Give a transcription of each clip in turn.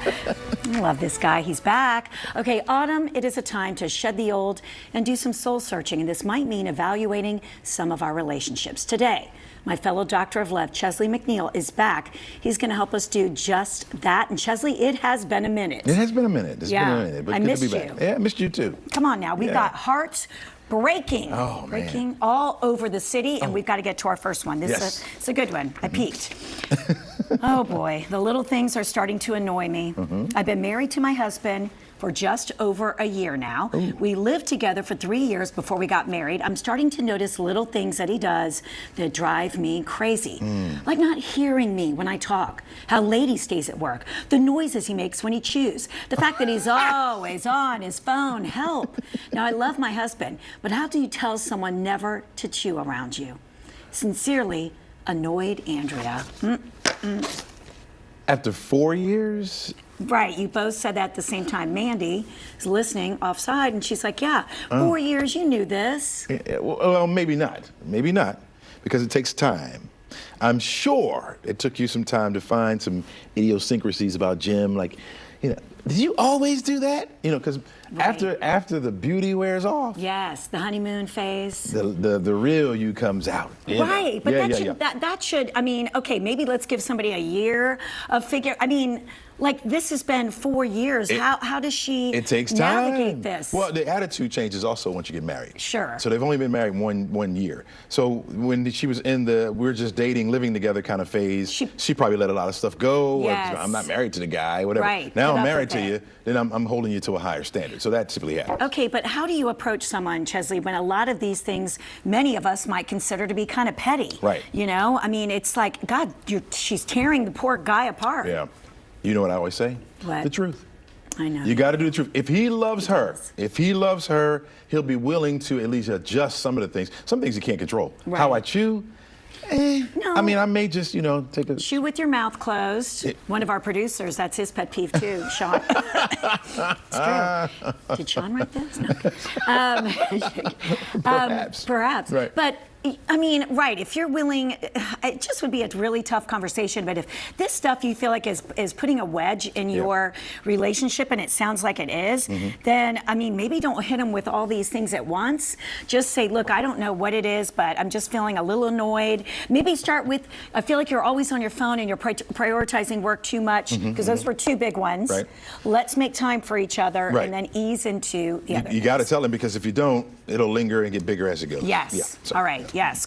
I love this guy. He's back. Okay, autumn, it is a time to shed the old and do some soul searching, and this might mean evaluating some of our relationships. Today, my fellow doctor of love, Chesley McNeil, is back. He's going to help us do just that. And Chesley, it has been a minute. It has been a minute. It's been a minute. But I good missed to be you. back. Yeah, I missed you too. Come on now. We've got hearts breaking all over the city, and we've got to get to our first one. This is a good one. I peeked. Oh boy, the little things are starting to annoy me. I've been married to my husband for just over a year now. We lived together for 3 years before we got married. I'm starting to notice little things that he does that drive me crazy. Like not hearing me when I talk, how late he stays at work, the noises he makes when he chews, the fact that he's always on his phone, help. Now I love my husband, but how do you tell someone never to chew around you? Sincerely, annoyed Andrea. After 4 years? Right, you both said that at the same time. Mandy is listening offside, and she's like, yeah, 4 years, you knew this. Well, maybe not. Maybe not, because it takes time. I'm sure it took you some time to find some idiosyncrasies about Jim, like, you know, did you always do that? You know, because after the beauty wears off. Yes, the honeymoon phase. The real you comes out. Right, but that should, I mean, okay, maybe let's give somebody a year of figure. I mean, like this has been 4 years. How does she navigate this? Well, the attitude changes also once you get married. Sure. So they've only been married one year. So when she was in the we're just dating, living together kind of phase, she probably let a lot of stuff go. Yes. I'm not married to the guy, whatever. Right. Now I'm married to you, then I'm holding you to a higher standard. So that typically happens. Okay, but how do you approach someone, Chesley, when a lot of these things many of us might consider to be kind of petty? Right. You know, I mean, it's like, God, she's tearing the poor guy apart. Yeah. You know what I always say? What? The truth. I know. You got to do the truth. If he loves her, he'll be willing to at least adjust some of the things. Some things you can't control. Right. How I chew, no. I mean, I may just, you know, take a... Chew with your mouth closed. One of our producers, that's his pet peeve too, Sean. It's true. Did Sean write this? No. Perhaps. Right. But I mean, right, if you're willing, it just would be a really tough conversation, but if this stuff you feel like is putting a wedge in your relationship, and it sounds like it is, then, I mean, maybe don't hit him with all these things at once. Just say, look, I don't know what it is, but I'm just feeling a little annoyed. Maybe start with, I feel like you're always on your phone and you're prioritizing work too much, because those were two big ones. Right. Let's make time for each other and then ease into the other You got to tell him, because if you don't, it'll linger and get bigger as it goes. Yes. Yeah, all right. Yes.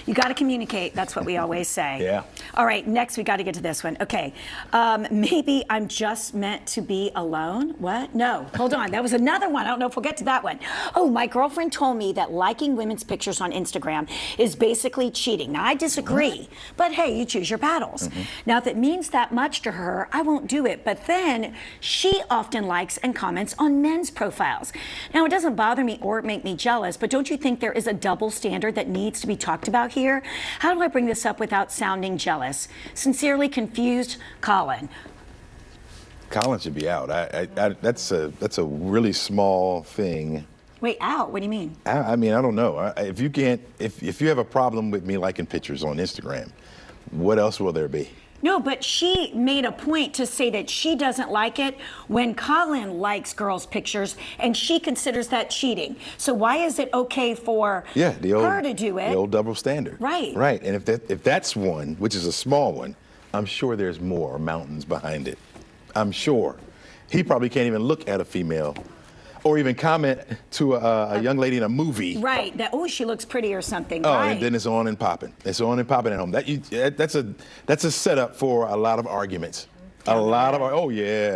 You got to communicate. That's what we always say. Yeah. All right. Next, we got to get to this one. Okay. Maybe I'm just meant to be alone. What? No. Hold on. That was another one. I don't know if we'll get to that one. Oh, my girlfriend told me that liking women's pictures on Instagram is basically cheating. Now, I disagree. But hey, you choose your battles. Now, if it means that much to her, I won't do it. But then she often likes and comments on men's profiles. Now, it doesn't bother me or make me jealous, but don't you think there is a double standard that needs to be talked about here? How do I bring this up without sounding jealous? Sincerely confused, Colin. Colin should be out. That's a really small thing. Wait, out? What do you mean? I mean, I don't know. If you have a problem with me liking pictures on Instagram, what else will there be? No, but she made a point to say that she doesn't like it when Colin likes girls' pictures, and she considers that cheating. So why is it okay for her to do it? The old double standard. Right. Right. And if that's one, which is a small one, I'm sure there's more mountains behind it. I'm sure. He probably can't even look at a female or even comment to a young lady in a movie. Right, that, oh, she looks pretty or something. Oh, right. and then it's on and popping. It's on and popping at home. That's a setup for a lot of arguments. Yeah.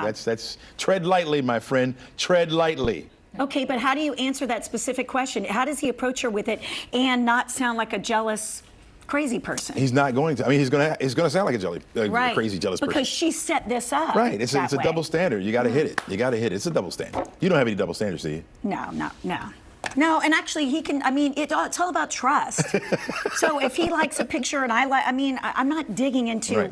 That's tread lightly, my friend. Tread lightly. Okay, but how do you answer that specific question? How does he approach her with it and not sound like a jealous, crazy person? He's not going to. I mean, he's going to sound like a crazy, jealous person. Because she set this up. Right. It's a double standard. You got to hit it. You got to hit it. It's a double standard. You don't have any double standards, do you? No, and actually he can, I mean, it's all about trust. So if he likes a picture and I like, I mean, I'm not digging into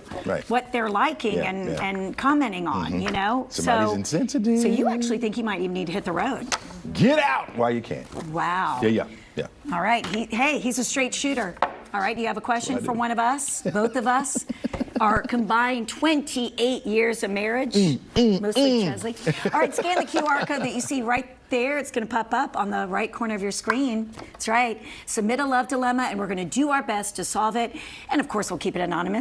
what they're liking and commenting on, you know? Somebody's insensitive. So you actually think he might even need to hit the road. Get out while you can. Wow. Yeah. All right. He's a straight shooter. All right, do you have a question for one of us? Both of us? our combined 28 years of marriage, mostly Chesley. All right, scan the QR code that you see right there. It's going to pop up on the right corner of your screen. That's right. Submit a love dilemma, and we're going to do our best to solve it. And of course, we'll keep it anonymous.